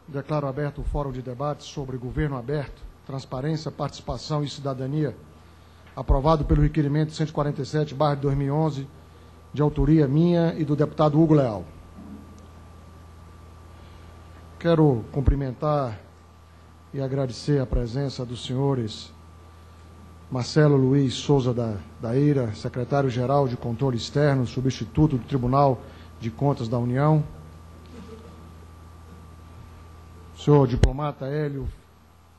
declaro aberto o Fórum de Debate sobre Governo Aberto, Transparência, Participação e Cidadania, aprovado pelo requerimento 147/2011, de autoria minha e do deputado Hugo Leal. Quero cumprimentar e agradecer a presença dos senhores Marcelo Luiz Souza da Eira, secretário-geral de Controle Externo, substituto do Tribunal de Contas da União, senhor diplomata Hélio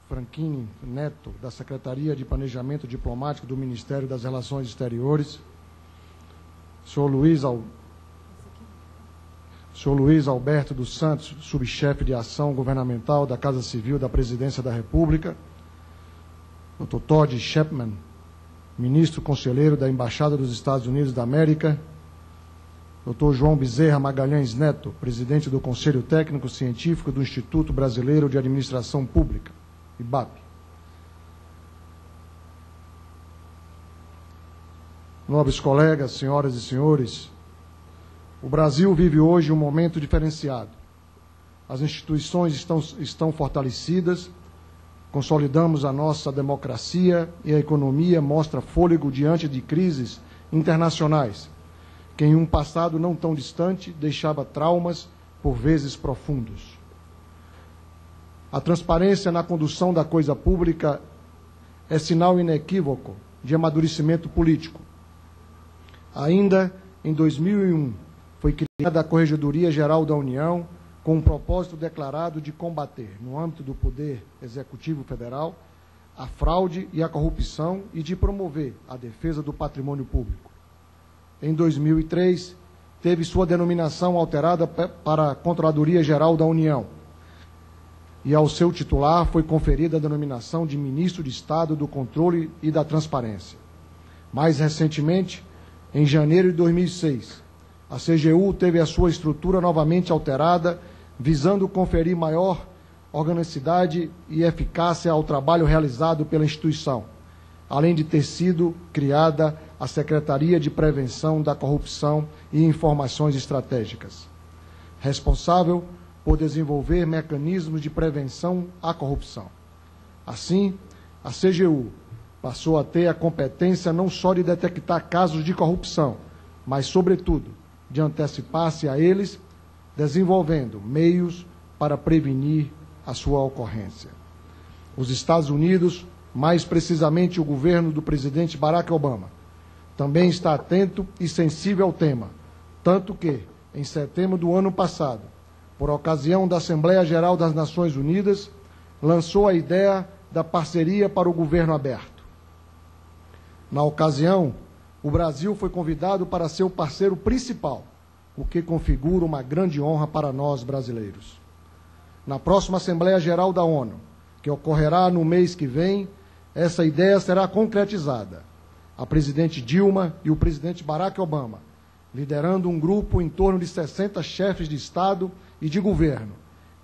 Franchini Neto, da Secretaria de Planejamento Diplomático do Ministério das Relações Exteriores, senhor Luiz Alberto dos Santos, subchefe de ação governamental da Casa Civil da Presidência da República, Dr. Todd Shepman, ministro conselheiro da Embaixada dos Estados Unidos da América, Dr. João Bezerra Magalhães Neto, presidente do Conselho Técnico Científico do Instituto Brasileiro de Administração Pública, IBAP. Nobres colegas, senhoras e senhores, o Brasil vive hoje um momento diferenciado. As instituições estão fortalecidas, consolidamos a nossa democracia e a economia mostra fôlego diante de crises internacionais, que em um passado não tão distante deixava traumas, por vezes profundos. A transparência na condução da coisa pública é sinal inequívoco de amadurecimento político. Ainda em 2001, foi criada a Corregedoria Geral da União, com um propósito declarado de combater, no âmbito do Poder Executivo Federal, a fraude e a corrupção e de promover a defesa do patrimônio público. Em 2003, teve sua denominação alterada para a Controladoria Geral da União, e ao seu titular foi conferida a denominação de Ministro de Estado do Controle e da Transparência. Mais recentemente, em janeiro de 2006, a CGU teve a sua estrutura novamente alterada, visando conferir maior organicidade e eficácia ao trabalho realizado pela instituição, além de ter sido criada a Secretaria de Prevenção da Corrupção e Informações Estratégicas, responsável por desenvolver mecanismos de prevenção à corrupção. Assim, a CGU passou a ter a competência não só de detectar casos de corrupção, mas, sobretudo, de antecipar-se a eles, desenvolvendo meios para prevenir a sua ocorrência. Os Estados Unidos, mais precisamente o governo do presidente Barack Obama, também está atento e sensível ao tema, tanto que, em setembro do ano passado, por ocasião da Assembleia Geral das Nações Unidas, lançou a ideia da parceria para o governo aberto. Na ocasião, o Brasil foi convidado para ser o parceiro principal, o que configura uma grande honra para nós brasileiros. Na próxima Assembleia Geral da ONU, que ocorrerá no mês que vem, essa ideia será concretizada. A presidente Dilma e o presidente Barack Obama, liderando um grupo em torno de 60 chefes de Estado e de governo,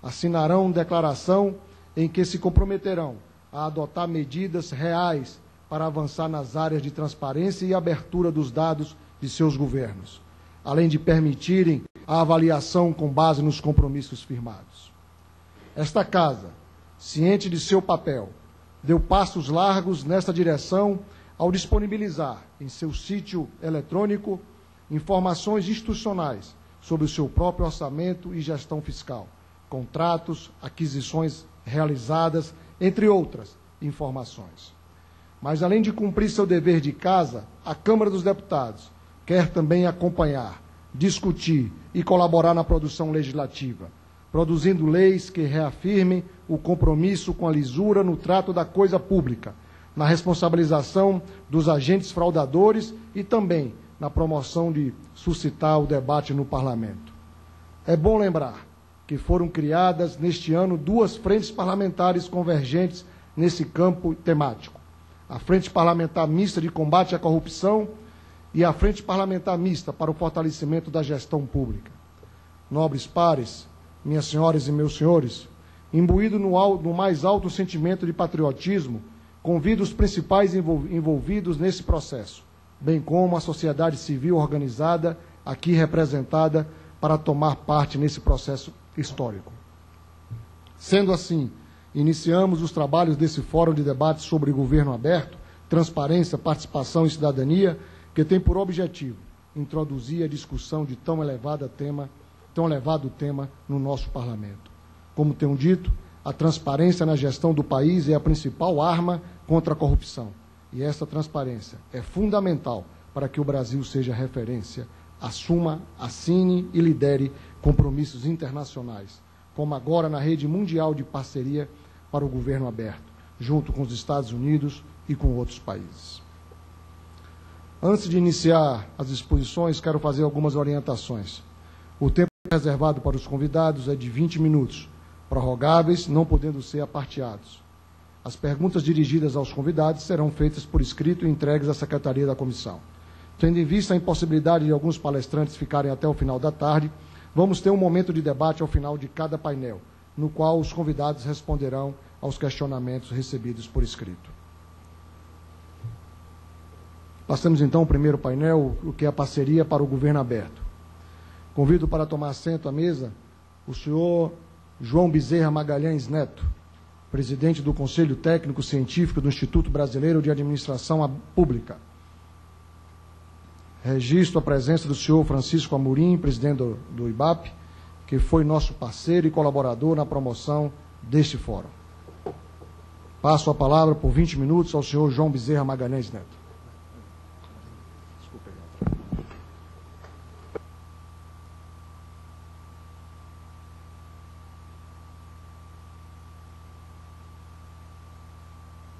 assinarão declaração em que se comprometerão a adotar medidas reais para avançar nas áreas de transparência e abertura dos dados de seus governos, além de permitirem a avaliação com base nos compromissos firmados. Esta Casa, ciente de seu papel, deu passos largos nesta direção ao disponibilizar em seu sítio eletrônico informações institucionais sobre o seu próprio orçamento e gestão fiscal, contratos, aquisições realizadas, entre outras informações. Mas, além de cumprir seu dever de casa, a Câmara dos Deputados quer também acompanhar, discutir e colaborar na produção legislativa, produzindo leis que reafirmem o compromisso com a lisura no trato da coisa pública, na responsabilização dos agentes fraudadores e também na promoção de suscitar o debate no Parlamento. É bom lembrar que foram criadas neste ano 2 frentes parlamentares convergentes nesse campo temático: a Frente Parlamentar Mista de Combate à Corrupção e a Frente Parlamentar Mista para o Fortalecimento da Gestão Pública. Nobres pares, minhas senhoras e meus senhores, imbuído no mais alto sentimento de patriotismo, convido os principais envolvidos nesse processo, bem como a sociedade civil organizada, aqui representada, para tomar parte nesse processo histórico. Sendo assim, iniciamos os trabalhos desse Fórum de Debate sobre Governo Aberto, Transparência, Participação e Cidadania, que tem por objetivo introduzir a discussão de tão elevado tema no nosso parlamento. Como tenho dito, a transparência na gestão do país é a principal arma contra a corrupção. E essa transparência é fundamental para que o Brasil seja referência, assuma, assine e lidere compromissos internacionais, como agora na rede mundial de parceria para o governo aberto, junto com os Estados Unidos e com outros países. Antes de iniciar as exposições, quero fazer algumas orientações. O tempo reservado para os convidados é de 20 minutos, prorrogáveis, não podendo ser aparteados. As perguntas dirigidas aos convidados serão feitas por escrito e entregues à Secretaria da Comissão. Tendo em vista a impossibilidade de alguns palestrantes ficarem até o final da tarde, vamos ter um momento de debate ao final de cada painel, no qual os convidados responderão aos questionamentos recebidos por escrito. Passamos então ao primeiro painel, o que é a parceria para o governo aberto. Convido para tomar assento à mesa o senhor João Bezerra Magalhães Neto, presidente do Conselho Técnico Científico do Instituto Brasileiro de Administração Pública. Registro a presença do senhor Francisco Amorim, presidente do IBAP, que foi nosso parceiro e colaborador na promoção deste fórum. Passo a palavra por 20 minutos ao senhor João Bezerra Magalhães Neto.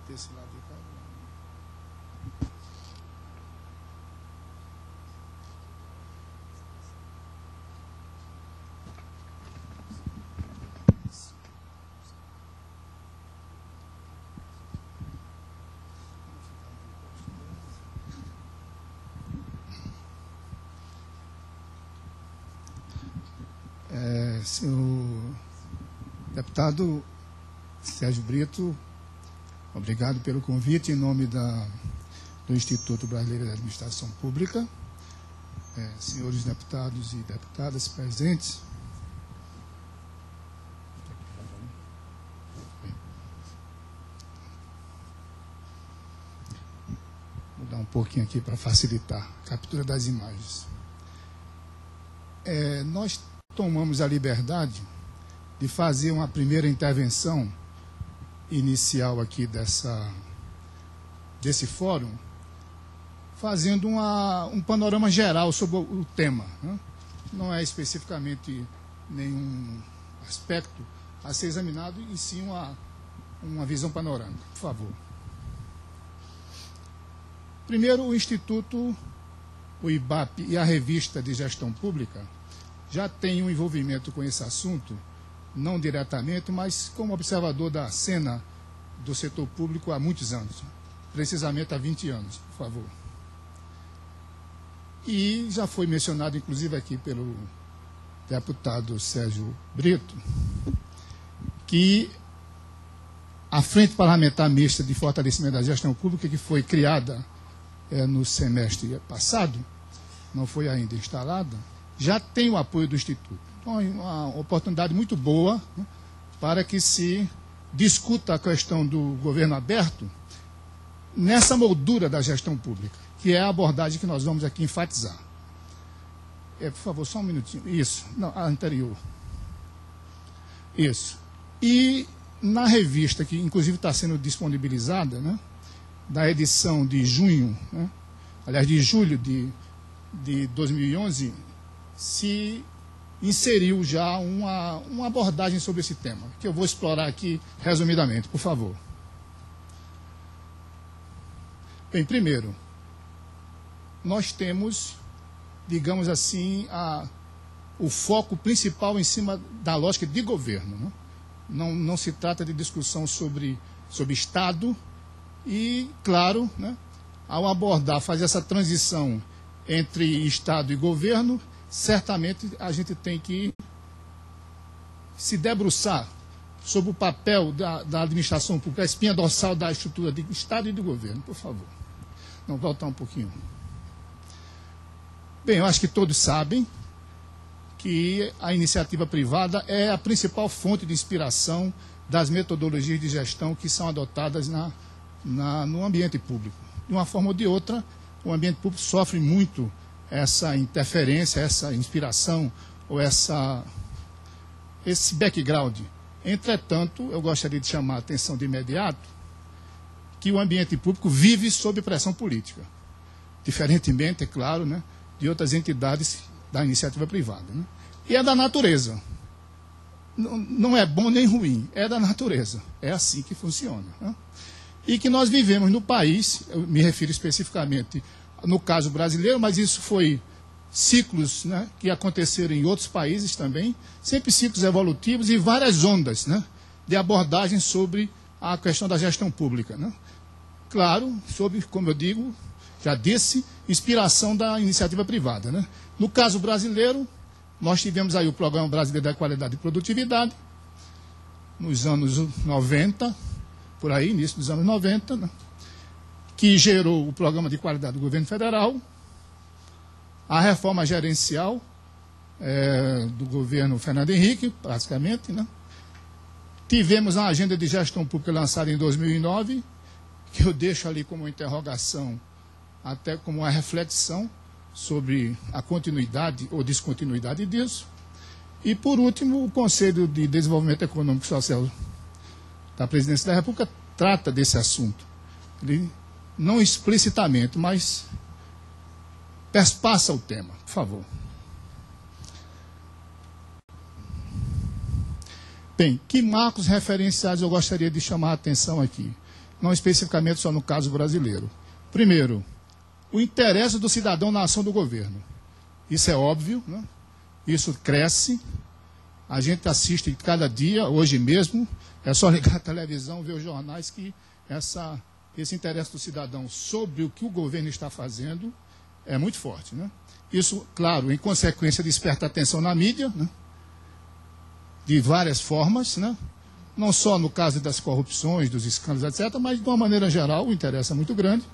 Desse lado de cá. Senhor deputado Sérgio Brito, obrigado pelo convite em nome do Instituto Brasileiro de Administração Pública. Senhores deputados e deputadas presentes, vou mudar um pouquinho aqui para facilitar a captura das imagens. Nós tomamos a liberdade de fazer uma primeira intervenção inicial aqui desse fórum, fazendo um panorama geral sobre o tema, né? Não é especificamente nenhum aspecto a ser examinado, e sim uma visão panorâmica, por favor. Primeiro, o Instituto, o IBAP e a Revista de Gestão Pública já tem um envolvimento com esse assunto, não diretamente, mas como observador da cena do setor público há muitos anos, precisamente há 20 anos, por favor. E já foi mencionado, inclusive, aqui pelo deputado Sérgio Brito, que a Frente Parlamentar Mista de Fortalecimento da Gestão Pública, que foi criada no semestre passado, não foi ainda instalada, já tem o apoio do Instituto. Então, é uma oportunidade muito boa, né, para que se discuta a questão do governo aberto nessa moldura da gestão pública, que é a abordagem que nós vamos aqui enfatizar. Por favor, só um minutinho. Isso, não, a anterior. Isso. E na revista, que inclusive está sendo disponibilizada, né, da edição de junho, né, aliás, de julho de 2011, se inseriu já uma abordagem sobre esse tema, que eu vou explorar aqui resumidamente, por favor. Bem, primeiro, nós temos, digamos assim, o foco principal em cima da lógica de governo, né? Não se trata de discussão sobre Estado e, claro, né, ao abordar, fazer essa transição entre Estado e governo, certamente a gente tem que se debruçar sobre o papel da administração pública, a espinha dorsal da estrutura de Estado e do governo, por favor. Não, voltar um pouquinho. Bem, eu acho que todos sabem que a iniciativa privada é a principal fonte de inspiração das metodologias de gestão que são adotadas no ambiente público. De uma forma ou de outra, o ambiente público sofre muito essa interferência, essa inspiração ou esse background. Entretanto, eu gostaria de chamar a atenção de imediato que o ambiente público vive sob pressão política, diferentemente, é claro, né, de outras entidades da iniciativa privada. Né? E é da natureza. Não é bom nem ruim, é da natureza. É assim que funciona. Né? E que nós vivemos no país, eu me refiro especificamente no caso brasileiro, mas isso foi ciclos, né, que aconteceram em outros países também, sempre ciclos evolutivos e várias ondas, né, de abordagem sobre a questão da gestão pública. Né? Claro, sob, como eu digo, já disse, inspiração da iniciativa privada. Né? No caso brasileiro, nós tivemos aí o Programa Brasileiro da Qualidade e Produtividade, nos anos 90, por aí, início dos anos 90, né? Que gerou o Programa de Qualidade do Governo Federal, a reforma gerencial do governo Fernando Henrique, praticamente, né? Tivemos a agenda de gestão pública lançada em 2009, que eu deixo ali como interrogação, até como uma reflexão sobre a continuidade ou descontinuidade disso. E, por último, o Conselho de Desenvolvimento Econômico e Social da Presidência da República trata desse assunto. Ele, não explicitamente, mas perspassa o tema, por favor. Bem, que marcos referenciais eu gostaria de chamar a atenção aqui? Não especificamente só no caso brasileiro. Primeiro, o interesse do cidadão na ação do governo. Isso é óbvio, né? Isso cresce. A gente assiste cada dia, hoje mesmo, é só ligar a televisão, ver os jornais, que esse interesse do cidadão sobre o que o governo está fazendo é muito forte. Né? Isso, claro, em consequência, desperta atenção na mídia, né? De várias formas, né? Não só no caso das corrupções, dos escândalos, etc., mas, de uma maneira geral, o interesse é muito grande.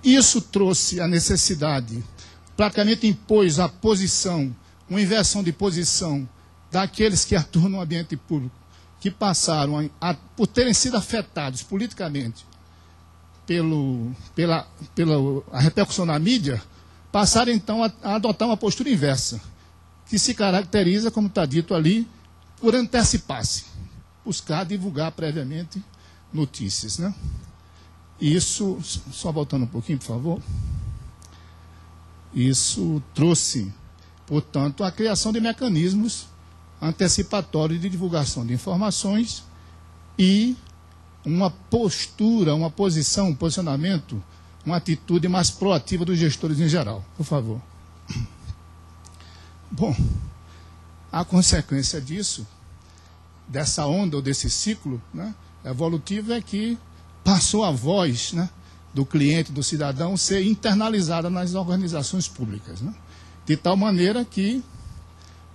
Isso trouxe a necessidade, praticamente impôs a posição, uma inversão de posição daqueles que atuam no ambiente público, que passaram, por terem sido afetados politicamente pela repercussão na mídia, passaram então a adotar uma postura inversa, que se caracteriza, como está dito ali, por antecipar-se, buscar divulgar previamente notícias. Né? E isso, só voltando um pouquinho, por favor, isso trouxe, portanto, a criação de mecanismos antecipatórios de divulgação de informações e uma postura, uma posição, um posicionamento, uma atitude mais proativa dos gestores em geral. Por favor. Bom, a consequência disso, dessa onda ou desse ciclo, né, evolutivo, é que passou a voz, né, do cliente, do cidadão, ser internalizada nas organizações públicas. Né, de tal maneira que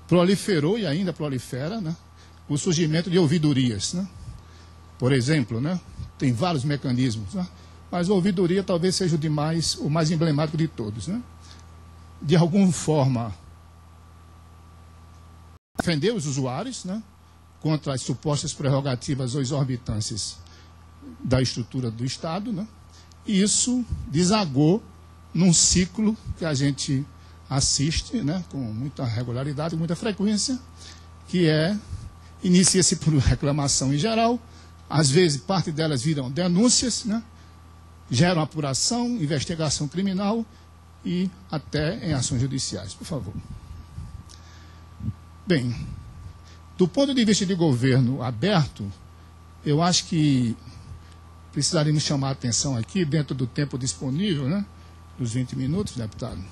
proliferou e ainda prolifera, né, o surgimento de ouvidorias. Né? Por exemplo, né, tem vários mecanismos, né, mas a ouvidoria talvez seja o mais emblemático de todos. Né? De alguma forma, defender os usuários, né, contra as supostas prerrogativas ou exorbitâncias da estrutura do Estado. Né? E isso desagou num ciclo que a gente assiste, né, com muita regularidade, muita frequência, que inicia-se por reclamação em geral, às vezes parte delas viram denúncias, né, geram apuração, investigação criminal e até em ações judiciais. Por favor. Bem, do ponto de vista de governo aberto, eu acho que precisaríamos chamar a atenção aqui, dentro do tempo disponível, né, dos 20 minutos, deputado,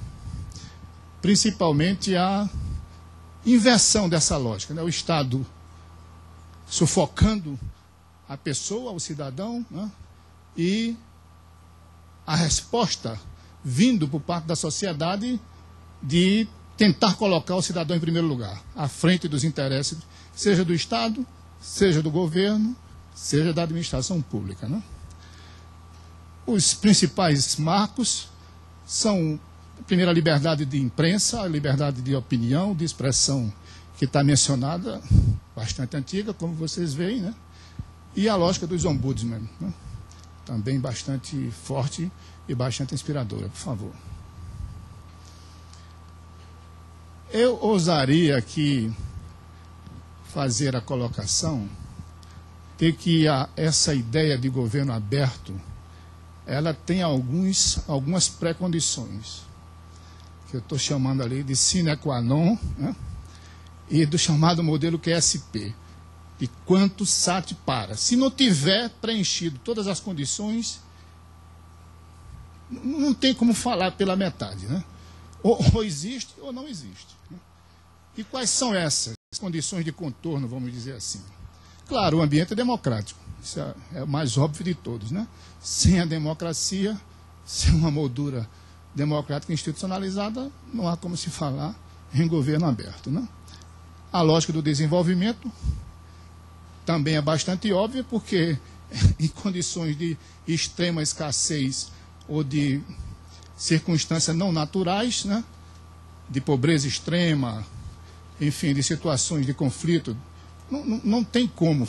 principalmente a inversão dessa lógica, né? O Estado sufocando a pessoa, o cidadão, né? E a resposta vindo por parte da sociedade de tentar colocar o cidadão em primeiro lugar, à frente dos interesses, seja do Estado, seja do governo, seja da administração pública. Né? Os principais marcos são Primeiro, a liberdade de imprensa, a liberdade de opinião, de expressão, que está mencionada, bastante antiga, como vocês veem, né? E a lógica dos ombudsman, né? Também bastante forte e bastante inspiradora, por favor. Eu ousaria aqui fazer a colocação de que essa ideia de governo aberto, ela tem algumas pré-condições, que eu estou chamando ali de sine qua non, né? E do chamado modelo QSP, de quanto SAT para. Se não tiver preenchido todas as condições, não tem como falar pela metade, né? Ou existe ou não existe, né? E quais são essas condições de contorno, vamos dizer assim? Claro, o ambiente é democrático, isso é o mais óbvio de todos, né? Sem a democracia, sem uma moldura democrática institucionalizada, não há como se falar em governo aberto, né? A lógica do desenvolvimento também é bastante óbvia, porque em condições de extrema escassez ou de circunstâncias não naturais, né, de pobreza extrema, enfim, de situações de conflito, não tem como,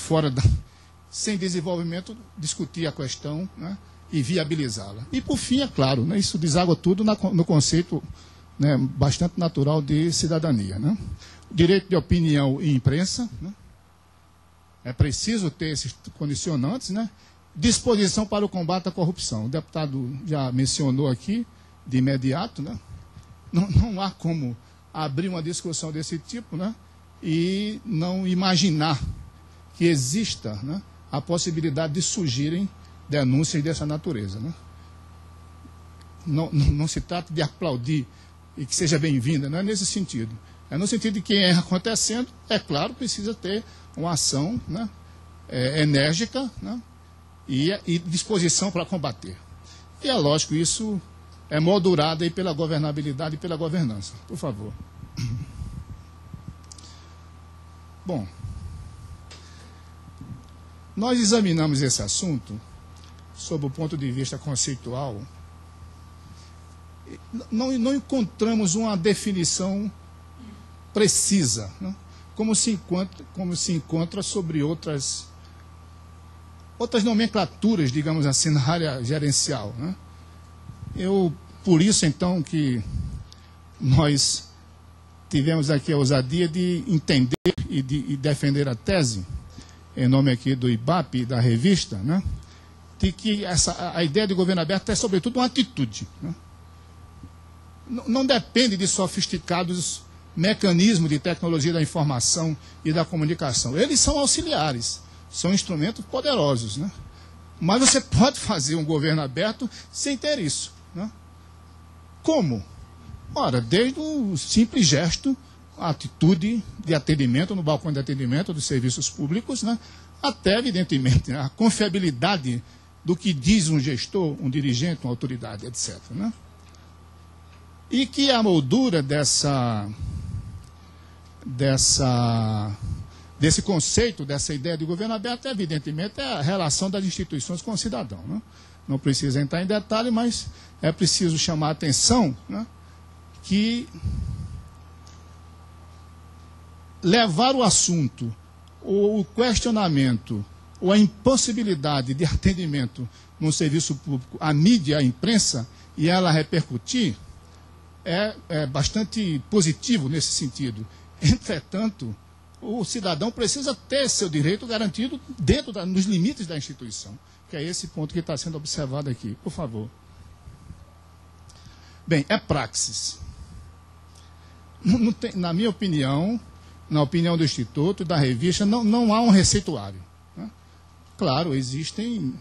sem desenvolvimento, discutir a questão, né, e viabilizá-la. E, por fim, é claro, né, isso deságua tudo no conceito, né, bastante natural de cidadania, né? Direito de opinião e imprensa, né? É preciso ter esses condicionantes, né? Disposição para o combate à corrupção. O deputado já mencionou aqui, de imediato, né? Não há como abrir uma discussão desse tipo, né? E não imaginar que exista, né, a possibilidade de surgirem denúncias dessa natureza, né? Não se trata de aplaudir e que seja bem-vinda, não é nesse sentido. É no sentido de que é acontecendo, é claro, precisa ter uma ação, né, enérgica, né, e disposição para combater. E é lógico, isso é moldurado aí pela governabilidade e pela governança. Por favor. Bom, nós examinamos esse assunto sob o ponto de vista conceitual. Não encontramos uma definição precisa, né, como se encontra sobre outras nomenclaturas, digamos assim, na área gerencial, né? Por isso, então, que nós tivemos aqui a ousadia de entender e de defender a tese, em nome aqui do IBAP, da revista, né, de que a ideia de governo aberto é, sobretudo, uma atitude, né? Não depende de sofisticados mecanismos de tecnologia da informação e da comunicação. Eles são auxiliares, são instrumentos poderosos, né? Mas você pode fazer um governo aberto sem ter isso, né? Como? Ora, desde o simples gesto, a atitude de atendimento no balcão de atendimento dos serviços públicos, né, até, evidentemente, a confiabilidade do que diz um gestor, um dirigente, uma autoridade, etc., né? E que a moldura desse conceito, dessa ideia de governo aberto, evidentemente, é a relação das instituições com o cidadão, né? Não precisa entrar em detalhe, mas é preciso chamar a atenção, né, que levar o assunto, ou o questionamento, ou a impossibilidade de atendimento no serviço público à mídia, à imprensa, e ela repercutir, é bastante positivo nesse sentido. Entretanto, o cidadão precisa ter seu direito garantido nos limites da instituição, que é esse ponto que está sendo observado aqui. Por favor. Bem, é praxis. Não tem, na minha opinião, na opinião do Instituto e da revista, não há um receituário, né? Claro, existem,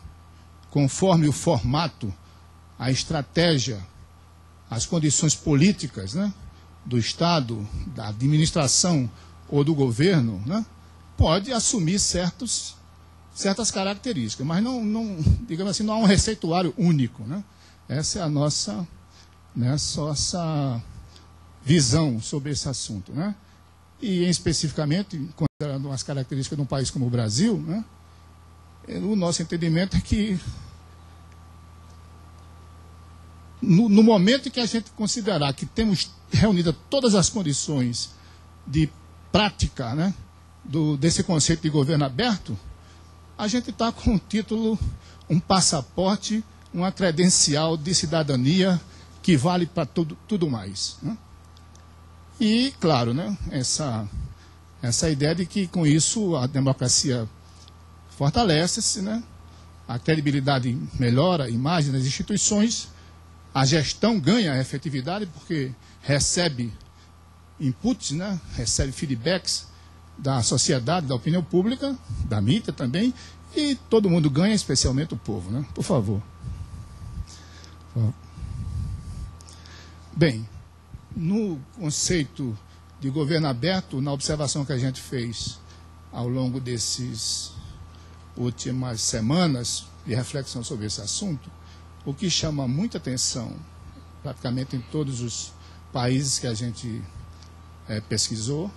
conforme o formato, a estratégia, as condições políticas, né, do Estado, da administração ou do governo, né, pode assumir certas características, mas digamos assim, não há um receituário único, né? Essa é a nossa visão sobre esse assunto, né? E, especificamente, considerando as características de um país como o Brasil, né, o nosso entendimento é que no momento em que a gente considerar que temos reunidas todas as condições de prática, né, desse conceito de governo aberto, a gente está com um título, um passaporte, uma credencial de cidadania que vale para tudo mais, né? E, claro, né, essa ideia de que, com isso, a democracia fortalece-se, né, a credibilidade melhora, a imagem das instituições, a gestão ganha efetividade, porque recebe inputs, né, recebe feedbacks da sociedade, da opinião pública, da mídia também, e todo mundo ganha, especialmente o povo, né? Por favor. Bem, no conceito de governo aberto, na observação que a gente fez ao longo dessas últimas semanas de reflexão sobre esse assunto, o que chama muita atenção, praticamente em todos os países que a gente pesquisou,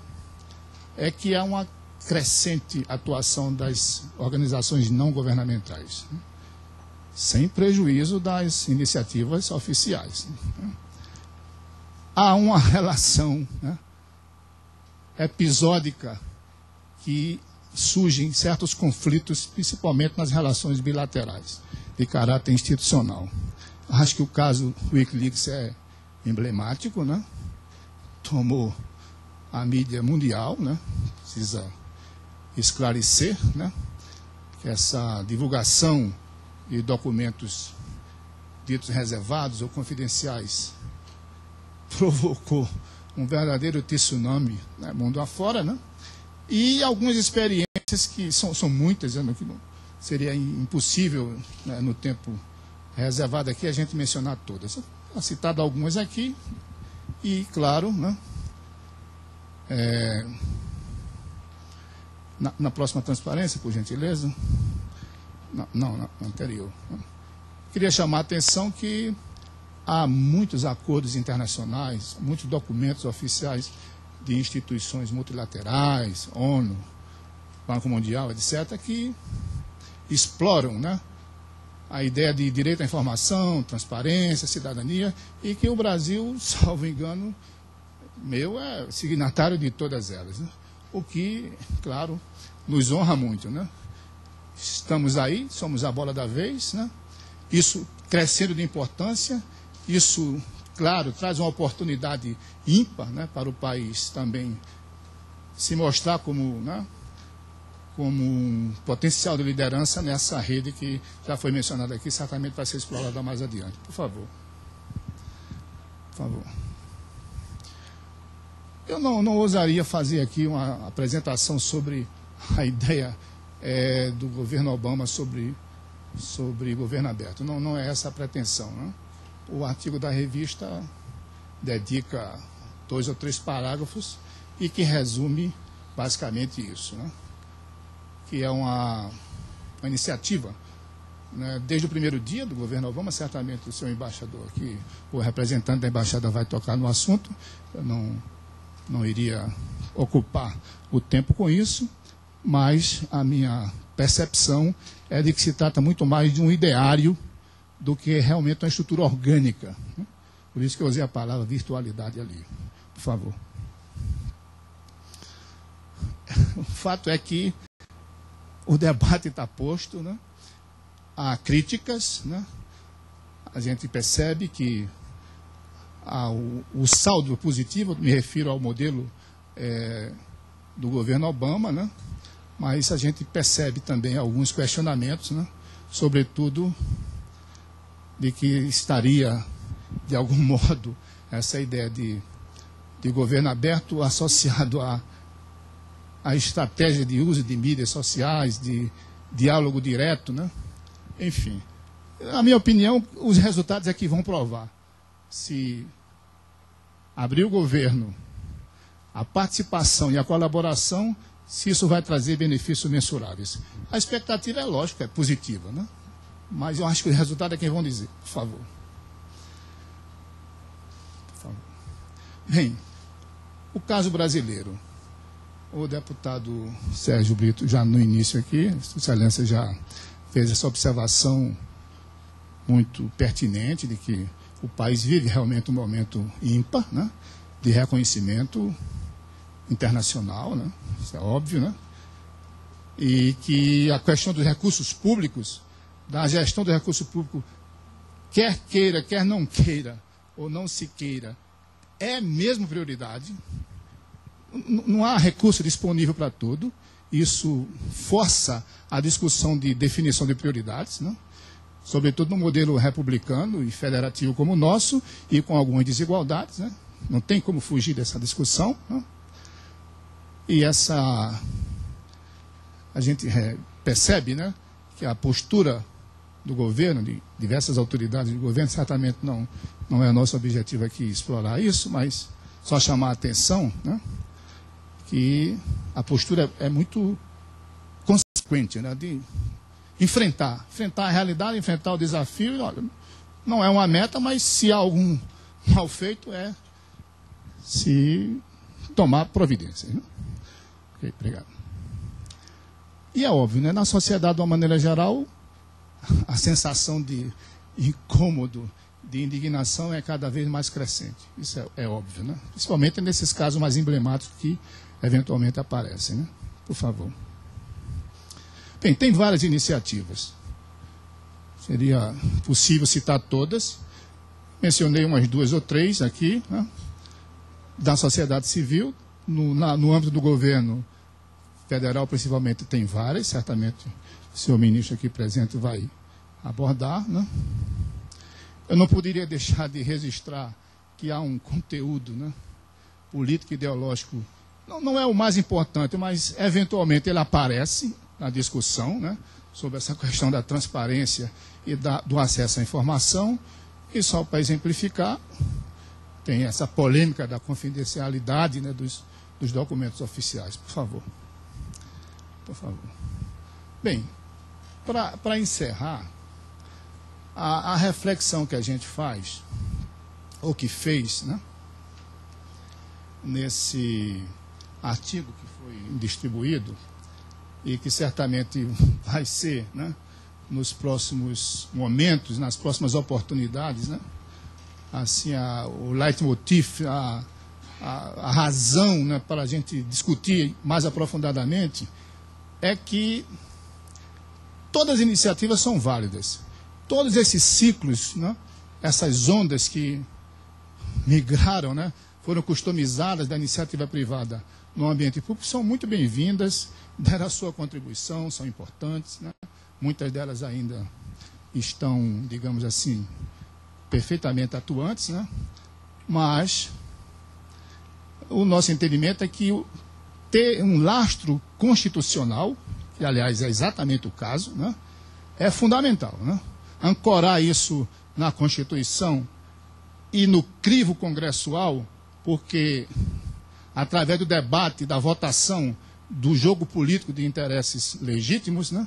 é que há uma crescente atuação das organizações não governamentais, né, sem prejuízo das iniciativas oficiais, né. Há uma relação, né, episódica que surge em certos conflitos, principalmente nas relações bilaterais, de caráter institucional. Acho que o caso Wikileaks é emblemático, né? Tomou a mídia mundial, né? Precisa esclarecer, né, que essa divulgação de documentos ditos reservados ou confidenciais provocou um verdadeiro tsunami, né, mundo afora, né? E algumas experiências que são muitas, né, que seria impossível, né, no tempo reservado aqui a gente mencionar todas. Vou citar algumas aqui e, claro, né, na próxima transparência, por gentileza. Não, na anterior. Queria chamar a atenção que há muitos acordos internacionais, muitos documentos oficiais de instituições multilaterais, ONU, Banco Mundial, etc., que exploram, né, a ideia de direito à informação, transparência, cidadania, e que o Brasil, salvo engano, é signatário de todas elas, né? O que, claro, nos honra muito, né? Estamos aí, somos a bola da vez, né? Isso crescendo de importância, isso, claro, traz uma oportunidade ímpar, né, para o país também se mostrar como, né, como um potencial de liderança nessa rede que já foi mencionada aqui, certamente vai ser explorada mais adiante. Por favor. Por favor. Eu não ousaria fazer aqui uma apresentação sobre a ideia do governo Obama sobre governo aberto. Não é essa a pretensão, né? O artigo da revista dedica 2 ou 3 parágrafos e que resume basicamente isso, né? Que é uma iniciativa, né, desde o primeiro dia do governo Obama. Certamente o seu embaixador aqui, o representante da embaixada, vai tocar no assunto. Eu não iria ocupar o tempo com isso, mas a minha percepção é de que se trata muito mais de um ideário do que realmente uma estrutura orgânica, né? Por isso que eu usei a palavra virtualidade ali. Por favor. O fato é que o debate está posto, né? Há críticas, né? A gente percebe que o saldo positivo, me refiro ao modelo do governo Obama, né? Mas a gente percebe também alguns questionamentos, né? Sobretudo de que estaria, de algum modo, essa ideia de governo aberto associado à estratégia de uso de mídias sociais, de diálogo direto, né? Enfim, na minha opinião, os resultados é que vão provar se abrir o governo, a participação e a colaboração, se isso vai trazer benefícios mensuráveis. A expectativa é lógica, é positiva, né? Mas eu acho que o resultado é quem vão dizer. Por favor. Por favor. Bem, o caso brasileiro. O deputado Sérgio Brito, já no início aqui, a Excelência já fez essa observação muito pertinente de que o país vive realmente um momento ímpar, né, de reconhecimento internacional, né, isso é óbvio, né, e que a questão dos recursos públicos, da gestão do recurso público, quer queira, quer não queira, ou não se queira, é mesmo prioridade. Não há recurso disponível para tudo. Isso força a discussão de definição de prioridades, né? Sobretudo no modelo republicano e federativo como o nosso, e com algumas desigualdades, né? Não tem como fugir dessa discussão, né? E a gente percebe, né, que a postura do governo, de diversas autoridades do governo, certamente não é nosso objetivo aqui explorar isso, mas só chamar a atenção, né, que a postura é muito consequente, né, de enfrentar a realidade, enfrentar o desafio. Olha, não é uma meta, mas se há algum mal feito, é se tomar providências, né? Ok, obrigado. E é óbvio, né, na sociedade, de uma maneira geral, a sensação de incômodo, de indignação é cada vez mais crescente. Isso é óbvio, né? Principalmente nesses casos mais emblemáticos que eventualmente aparecem, né? Por favor. Bem, tem várias iniciativas. Seria possível citar todas. Mencionei umas 2 ou 3 aqui, né, da sociedade civil. No âmbito do governo federal, principalmente, tem várias. Certamente o senhor ministro aqui presente vai abordar, né? Eu não poderia deixar de registrar que há um conteúdo, né, político e ideológico, não é o mais importante, mas eventualmente ele aparece na discussão, né, sobre essa questão da transparência e do acesso à informação. E só para exemplificar, tem essa polêmica da confidencialidade, né, dos documentos oficiais. Por favor. Por favor. Bem, para encerrar, a reflexão que a gente faz, ou que fez, né, nesse artigo que foi distribuído, e que certamente vai ser, né, nos próximos momentos, nas próximas oportunidades, né, assim, o leitmotiv, a razão, né, para a gente discutir mais aprofundadamente, é que todas as iniciativas são válidas. Todos esses ciclos, né, essas ondas que migraram, né, foram customizadas da iniciativa privada no ambiente público, são muito bem-vindas, deram a sua contribuição, são importantes, né? Muitas delas ainda estão, digamos assim, perfeitamente atuantes, né? Mas o nosso entendimento é que ter um lastro constitucional, que aliás é exatamente o caso, né, é fundamental, né? Ancorar isso na Constituição e no crivo congressual, porque através do debate, da votação, do jogo político de interesses legítimos, né,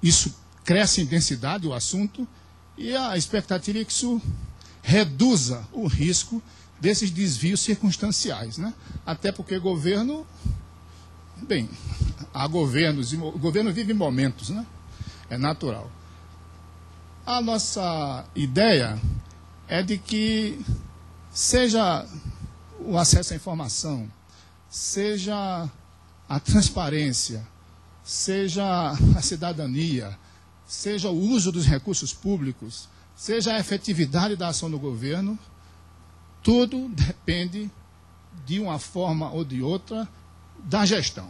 isso cresce em densidade o assunto, e a expectativa é que isso reduza o risco desses desvios circunstanciais, né? Até porque governo, bem, há governos, e o governo vive momentos, né? É natural. A nossa ideia é de que seja o acesso à informação, seja a transparência, seja a cidadania, seja o uso dos recursos públicos, seja a efetividade da ação do governo, tudo depende, de uma forma ou de outra, da gestão.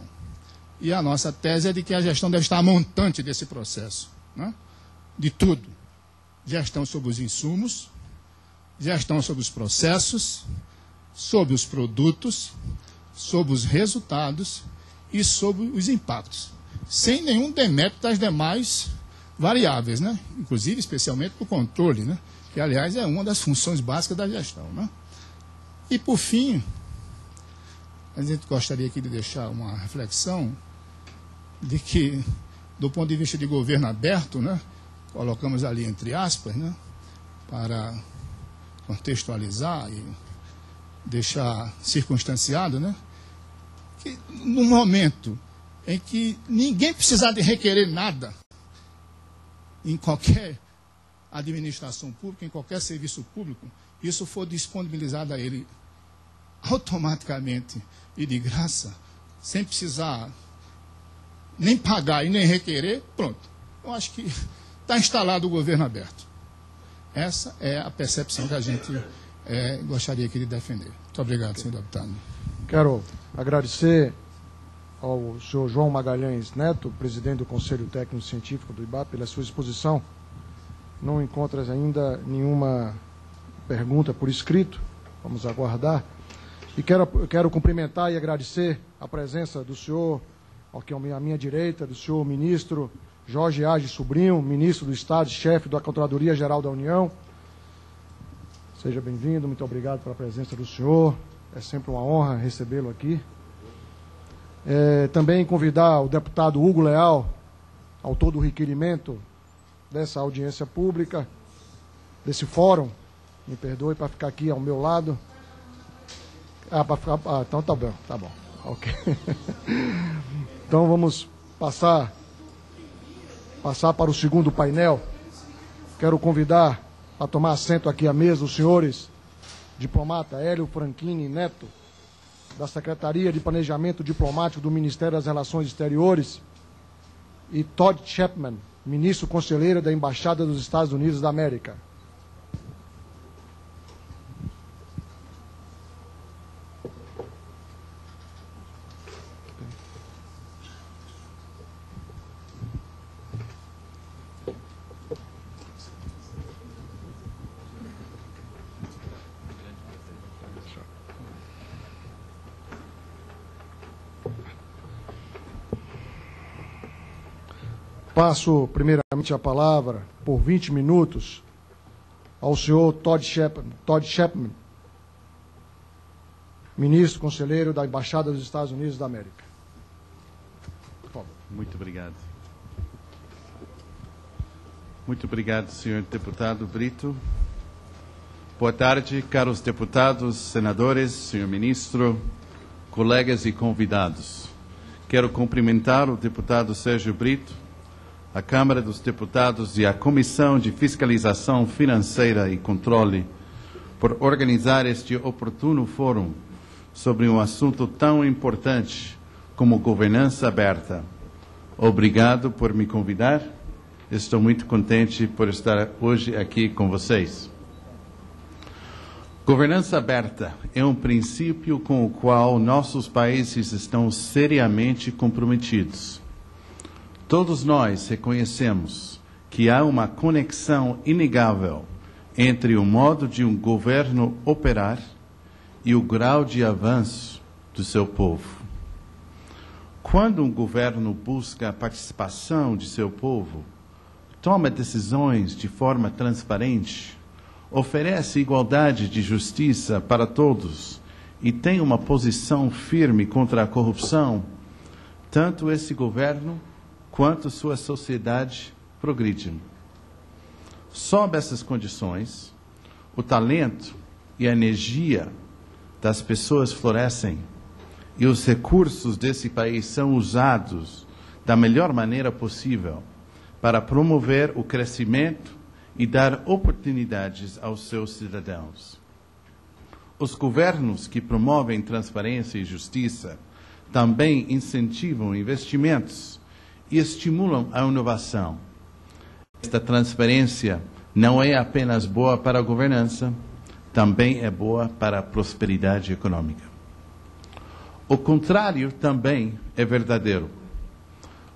E a nossa tese é de que a gestão deve estar a montante desse processo, né? De tudo. Gestão sobre os insumos, gestão sobre os processos, sobre os produtos, sobre os resultados e sobre os impactos, sem nenhum demérito das demais variáveis, né? Inclusive, especialmente, do controle, né? Que, aliás, é uma das funções básicas da gestão, né? E, por fim, a gente gostaria aqui de deixar uma reflexão de que, do ponto de vista de governo aberto, né, colocamos ali entre aspas, né, para contextualizar e deixar circunstanciado, né, que no momento em que ninguém precisar de requerer nada em qualquer administração pública, em qualquer serviço público, isso for disponibilizado a ele automaticamente e de graça, sem precisar nem pagar e nem requerer, pronto. Eu acho que está instalado o governo aberto. Essa é a percepção que a gente gostaria aqui de defender. Muito obrigado, senhor deputado. Quero agradecer ao senhor João Magalhães Neto, presidente do Conselho Técnico Científico do IBAP, pela sua exposição. Não encontras ainda nenhuma pergunta por escrito, vamos aguardar. E quero cumprimentar e agradecer a presença do senhor, aqui à minha direita, do senhor ministro Jorge Age Sobrinho, ministro do Estado, chefe da Controladoria Geral da União. Seja bem-vindo, muito obrigado pela presença do senhor. É sempre uma honra recebê-lo aqui. Também convidar o deputado Hugo Leal, autor do requerimento dessa audiência pública, desse fórum, me perdoe, para ficar aqui ao meu lado. Então tá bom. Ok. Então vamos passar para o segundo painel. Quero convidar a tomar assento aqui à mesa os senhores diplomata Hélio Franklin Neto, da Secretaria de Planejamento Diplomático do Ministério das Relações Exteriores, e Todd Chapman, ministro conselheiro da Embaixada dos Estados Unidos da América. Passo, primeiramente, a palavra, por 20 minutos, ao senhor Todd Chapman, ministro conselheiro da Embaixada dos Estados Unidos da América. Por favor. Muito obrigado. Muito obrigado, senhor deputado Brito. Boa tarde, caros deputados, senadores, senhor ministro, colegas e convidados. Quero cumprimentar o deputado Sérgio Brito, a Câmara dos Deputados e a Comissão de Fiscalização Financeira e Controle por organizar este oportuno fórum sobre um assunto tão importante como governança aberta. Obrigado por me convidar. Estou muito contente por estar hoje aqui com vocês. Governança aberta é um princípio com o qual nossos países estão seriamente comprometidos. Todos nós reconhecemos que há uma conexão inegável entre o modo de um governo operar e o grau de avanço do seu povo. Quando um governo busca a participação de seu povo, toma decisões de forma transparente, oferece igualdade de justiça para todos e tem uma posição firme contra a corrupção, tanto esse governo quanto sua sociedade progridem. Sob essas condições, o talento e a energia das pessoas florescem e os recursos desse país são usados da melhor maneira possível para promover o crescimento e dar oportunidades aos seus cidadãos. Os governos que promovem transparência e justiça também incentivam investimentos e estimulam a inovação. Esta transparência não é apenas boa para a governança, também é boa para a prosperidade econômica. O contrário também é verdadeiro.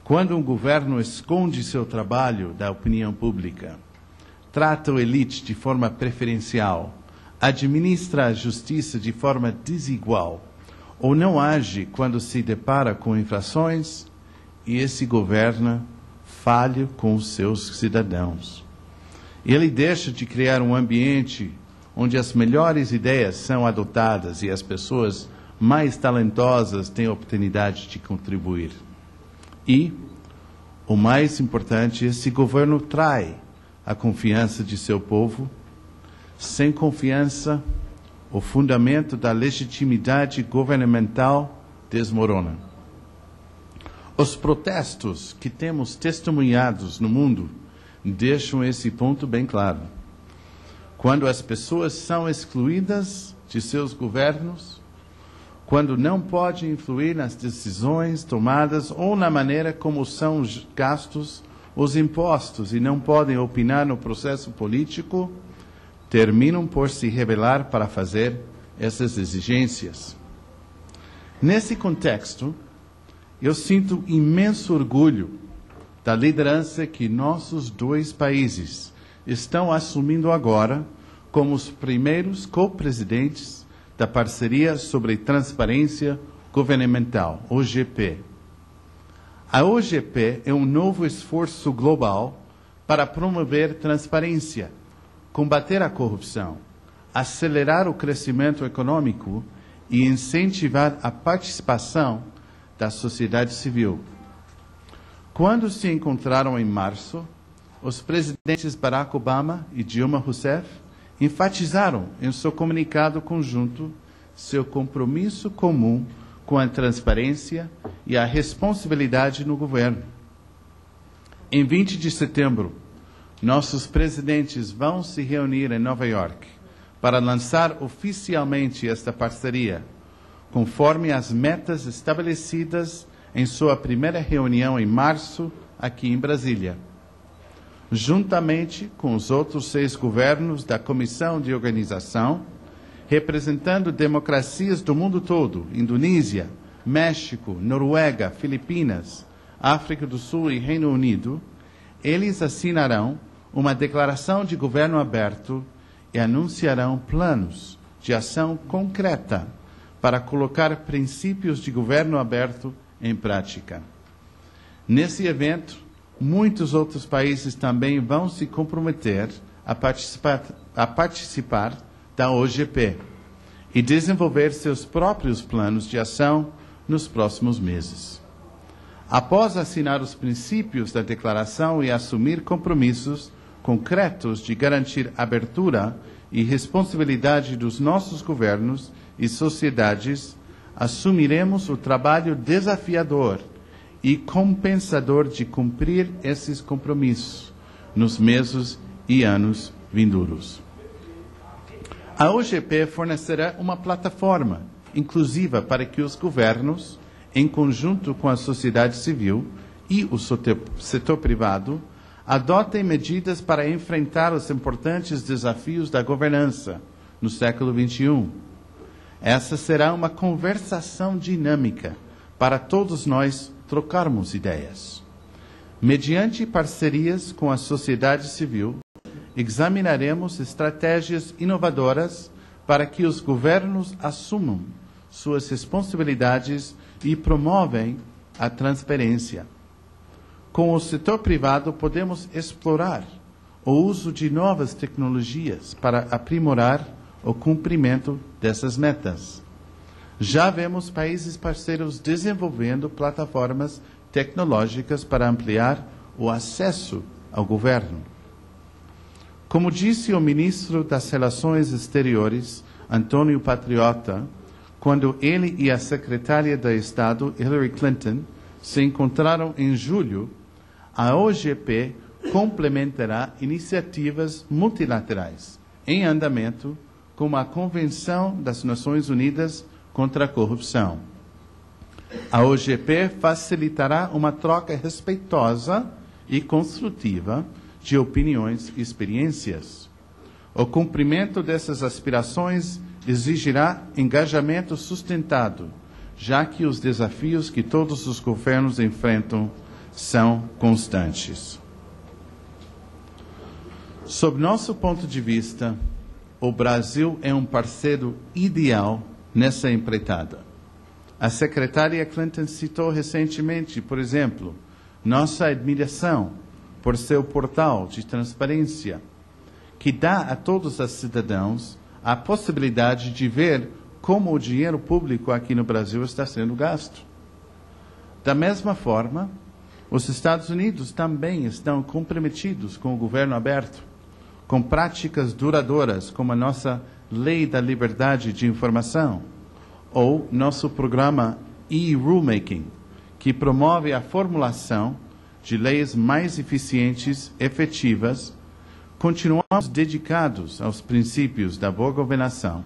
Quando um governo esconde seu trabalho da opinião pública, trata a elite de forma preferencial, administra a justiça de forma desigual, ou não age quando se depara com infrações, e esse governo falha com os seus cidadãos. Ele deixa de criar um ambiente onde as melhores ideias são adotadas e as pessoas mais talentosas têm a oportunidade de contribuir. E, o mais importante, esse governo trai a confiança de seu povo. Sem confiança, o fundamento da legitimidade governamental desmorona. Os protestos que temos testemunhados no mundo deixam esse ponto bem claro. Quando as pessoas são excluídas de seus governos, quando não podem influir nas decisões tomadas ou na maneira como são gastos os impostos e não podem opinar no processo político, terminam por se rebelar para fazer essas exigências. Nesse contexto, eu sinto imenso orgulho da liderança que nossos dois países estão assumindo agora como os primeiros co-presidentes da Parceria sobre Transparência Governamental, OGP. A OGP é um novo esforço global para promover transparência, combater a corrupção, acelerar o crescimento econômico e incentivar a participação da sociedade civil. Quando se encontraram em março, os presidentes Barack Obama e Dilma Rousseff enfatizaram em seu comunicado conjunto seu compromisso comum com a transparência e a responsabilidade no governo. Em 20 de setembro, nossos presidentes vão se reunir em Nova York para lançar oficialmente esta parceria, conforme as metas estabelecidas em sua primeira reunião em março, aqui em Brasília. Juntamente com os outros 6 governos da Comissão de Organização, representando democracias do mundo todo, Indonésia, México, Noruega, Filipinas, África do Sul e Reino Unido, eles assinarão uma declaração de governo aberto e anunciarão planos de ação concreta para colocar princípios de governo aberto em prática. Nesse evento, muitos outros países também vão se comprometer a participar da OGP e desenvolver seus próprios planos de ação nos próximos meses. Após assinar os princípios da declaração e assumir compromissos concretos de garantir abertura e responsabilidade dos nossos governos e sociedades, assumiremos o trabalho desafiador e compensador de cumprir esses compromissos nos meses e anos vindouros. A OGP fornecerá uma plataforma inclusiva para que os governos, em conjunto com a sociedade civil e o setor privado, adotem medidas para enfrentar os importantes desafios da governança no século XXI. Essa será uma conversação dinâmica para todos nós trocarmos ideias. Mediante parcerias com a sociedade civil, examinaremos estratégias inovadoras para que os governos assumam suas responsabilidades e promovem a transparência. Com o setor privado, podemos explorar o uso de novas tecnologias para aprimorar o cumprimento dessas metas. Já vemos países parceiros desenvolvendo plataformas tecnológicas para ampliar o acesso ao governo. Como disse o ministro das Relações Exteriores, Antônio Patriota, quando ele e a secretária de Estado, Hillary Clinton, se encontraram em julho, a OGP complementará iniciativas multilaterais em andamento, como a Convenção das Nações Unidas contra a Corrupção. A OGP facilitará uma troca respeitosa e construtiva de opiniões e experiências. O cumprimento dessas aspirações exigirá engajamento sustentado, já que os desafios que todos os governos enfrentam são constantes. Sob nosso ponto de vista, o Brasil é um parceiro ideal nessa empreitada. A secretária Clinton citou recentemente, por exemplo, nossa admiração por seu portal de transparência, que dá a todos os cidadãos a possibilidade de ver como o dinheiro público aqui no Brasil está sendo gasto. Da mesma forma, os Estados Unidos também estão comprometidos com o governo aberto, com práticas duradouras como a nossa Lei da Liberdade de Informação ou nosso programa e-rulemaking, que promove a formulação de leis mais eficientes, efetivas, continuamos dedicados aos princípios da boa governação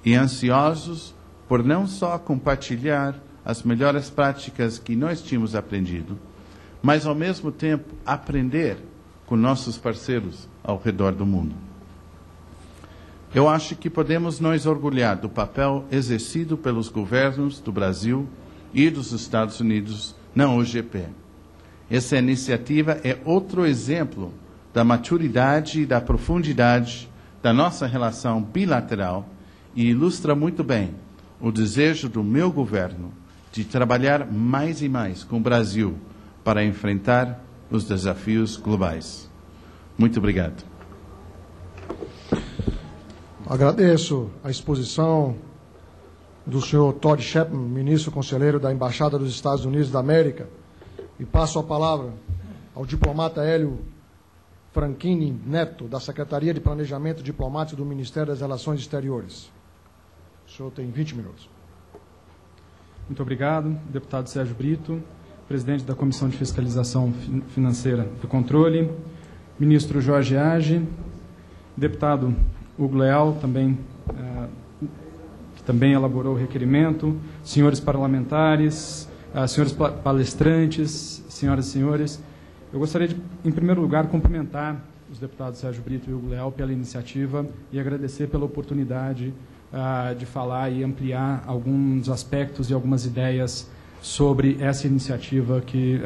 e ansiosos por não só compartilhar as melhores práticas que nós tínhamos aprendido, mas, ao mesmo tempo, aprender com nossos parceiros ao redor do mundo. Eu acho que podemos nos orgulhar do papel exercido pelos governos do Brasil e dos Estados Unidos na OGP. Essa iniciativa é outro exemplo da maturidade e da profundidade da nossa relação bilateral e ilustra muito bem o desejo do meu governo de trabalhar mais e mais com o Brasil para enfrentar os desafios globais. Muito obrigado. Agradeço a exposição do senhor Todd Chapman, ministro conselheiro da Embaixada dos Estados Unidos da América, e passo a palavra ao diplomata Hélio Franchini Neto, da Secretaria de Planejamento Diplomático do Ministério das Relações Exteriores. O senhor tem 20 minutos. Muito obrigado, deputado Sérgio Brito, presidente da Comissão de Fiscalização Financeira e Controle, ministro Jorge Age, deputado Hugo Leal, que também elaborou o requerimento, senhores parlamentares, senhores palestrantes, senhoras e senhores. Eu gostaria de, em primeiro lugar, cumprimentar os deputados Sérgio Brito e Hugo Leal pela iniciativa e agradecer pela oportunidade de falar e ampliar alguns aspectos e algumas ideias sobre essa iniciativa que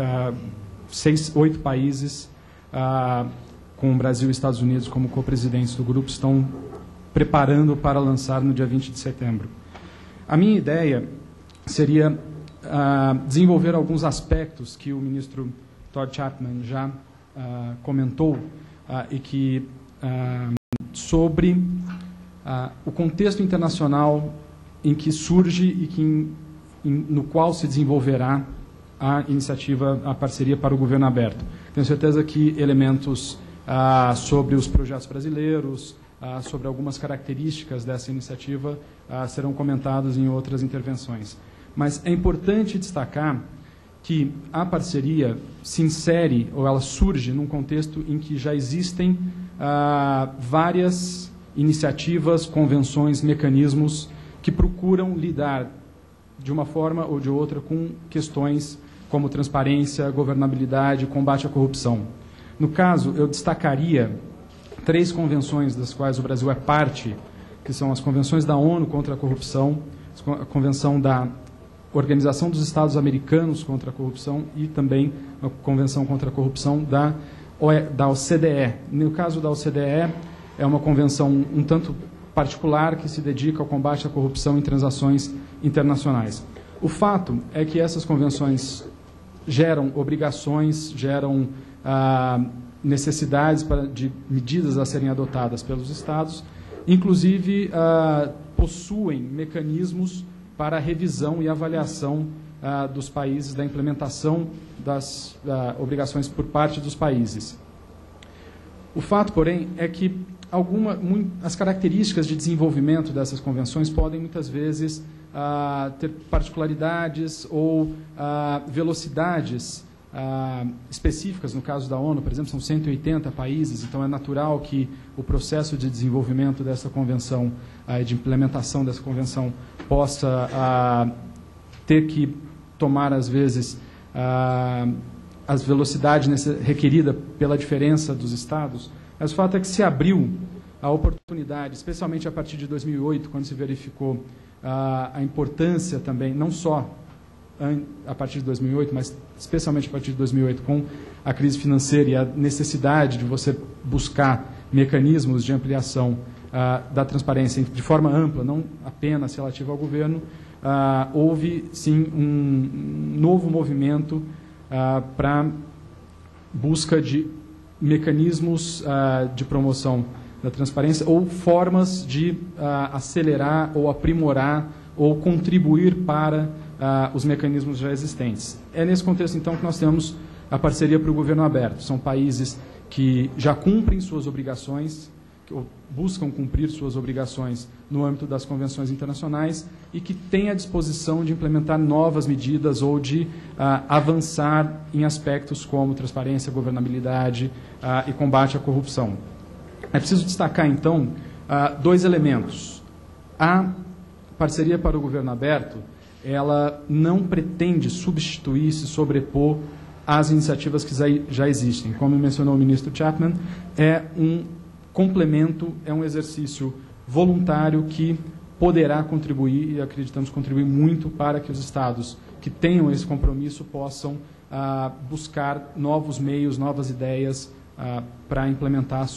8 países, com o Brasil e Estados Unidos como co-presidentes do grupo, estão preparando para lançar no dia 20 de setembro. A minha ideia seria desenvolver alguns aspectos que o ministro Todd Chapman já comentou e que sobre o contexto internacional em que surge e no qual se desenvolverá a iniciativa, a parceria para o governo aberto. Tenho certeza que elementos sobre os projetos brasileiros, sobre algumas características dessa iniciativa serão comentados em outras intervenções. Mas é importante destacar que a parceria se insere, ou ela surge, num contexto em que já existem várias iniciativas, convenções, mecanismos que procuram lidar de uma forma ou de outra com questões como transparência, governabilidade, combate à corrupção. No caso, eu destacaria 3 convenções das quais o Brasil é parte, que são as convenções da ONU contra a corrupção, a Convenção da Organização dos Estados Americanos contra a Corrupção e também a Convenção contra a Corrupção da OCDE. No caso da OCDE, é uma convenção um tanto particular que se dedica ao combate à corrupção em transações internacionais. O fato é que essas convenções geram obrigações, geram necessidades de medidas a serem adotadas pelos Estados, inclusive possuem mecanismos para a revisão e avaliação dos países, da implementação das obrigações por parte dos países. O fato, porém, é que as características de desenvolvimento dessas convenções podem, muitas vezes, ter particularidades ou velocidades específicas. No caso da ONU, por exemplo, são 180 países, então é natural que o processo de desenvolvimento dessa convenção, de implementação dessa convenção, possa ter que tomar, às vezes, a velocidade requerida pela diferença dos Estados. Mas o fato é que se abriu a oportunidade, especialmente a partir de 2008, quando se verificou a importância também, não só a partir de 2008, mas especialmente a partir de 2008, com a crise financeira e a necessidade de você buscar mecanismos de ampliação da transparência de forma ampla, não apenas relativa ao governo, houve, sim, um novo movimento para busca de mecanismos de promoção da transparência ou formas de acelerar ou aprimorar ou contribuir para os mecanismos já existentes. É nesse contexto, então, que nós temos a parceria para o governo aberto. São países que já cumprem suas obrigações, ou buscam cumprir suas obrigações no âmbito das convenções internacionais e que têm a disposição de implementar novas medidas ou de avançar em aspectos como transparência, governabilidade e combate à corrupção. É preciso destacar, então, dois elementos. A parceria para o governo aberto, ela não pretende substituir, se sobrepor às iniciativas que já existem. Como mencionou o ministro Chapman, é um complemento, é um exercício voluntário que poderá contribuir, e acreditamos contribuir muito para que os estados que tenham esse compromisso possam buscar novos meios, novas ideias para implementar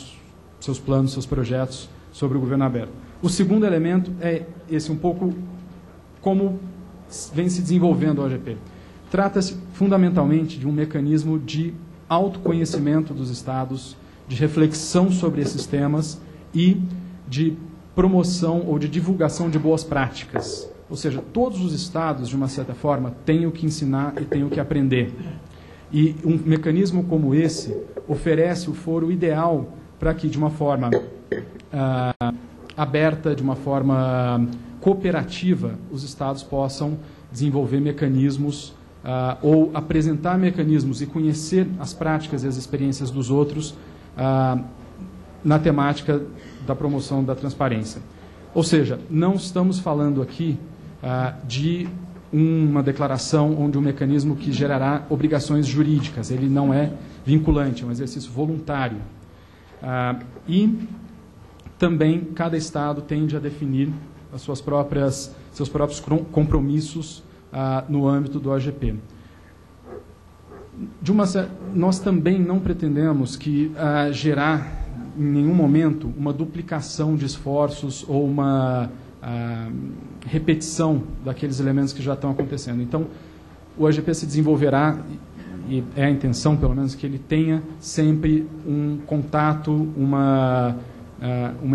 seus planos, seus projetos sobre o governo aberto. O segundo elemento é esse um pouco como vem se desenvolvendo o OGP. Trata-se fundamentalmente de um mecanismo de autoconhecimento dos estados, de reflexão sobre esses temas e de promoção ou de divulgação de boas práticas. Ou seja, todos os estados, de uma certa forma, têm o que ensinar e têm o que aprender. E um mecanismo como esse oferece o foro ideal para que, de uma forma aberta, de uma forma cooperativa, os estados possam desenvolver mecanismos ou apresentar mecanismos e conhecer as práticas e as experiências dos outros na temática da promoção da transparência. Ou seja, não estamos falando aqui de uma declaração ou de um mecanismo que gerará obrigações jurídicas. Ele não é vinculante, é um exercício voluntário. E também cada estado tende a definir seus próprios compromissos no âmbito do OGP. Nós também não pretendemos gerar em nenhum momento uma duplicação de esforços ou uma repetição daqueles elementos que já estão acontecendo. Então, o OGP se desenvolverá, e é a intenção, pelo menos, que ele tenha sempre um contato, uma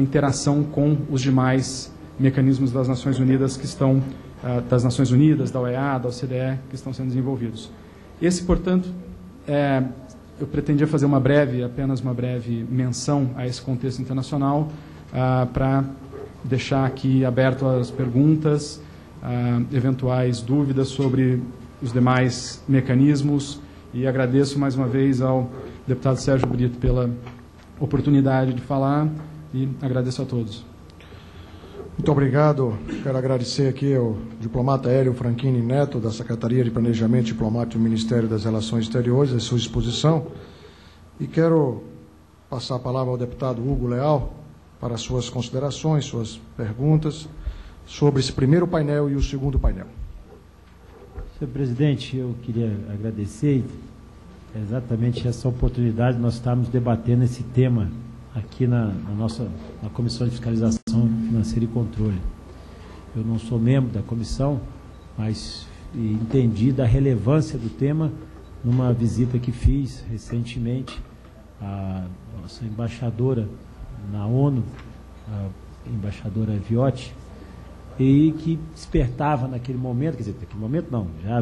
interação com os demais mecanismos das Nações Unidas que estão, das Nações Unidas, da OEA, da OCDE, que estão sendo desenvolvidos. Esse, portanto, eu pretendia fazer apenas uma breve menção a esse contexto internacional, para deixar aqui aberto as perguntas, eventuais dúvidas sobre os demais mecanismos, e agradeço mais uma vez ao deputado Sérgio Brito pela oportunidade de falar e agradeço a todos. Muito obrigado. Quero agradecer aqui ao diplomata Hélio Franchini Neto, da Secretaria de Planejamento Diplomático do Ministério das Relações Exteriores, a sua exposição. E quero passar a palavra ao deputado Hugo Leal para suas considerações, suas perguntas sobre esse primeiro painel e o segundo painel. Senhor presidente, eu queria agradecer exatamente essa oportunidade de nós estarmos debatendo esse tema aqui na Comissão de Fiscalização Financeira e Controle. Eu não sou membro da comissão, mas entendi da relevância do tema numa visita que fiz recentemente à nossa embaixadora na ONU, a embaixadora Viotti, e que despertava naquele momento, quer dizer, naquele momento não, já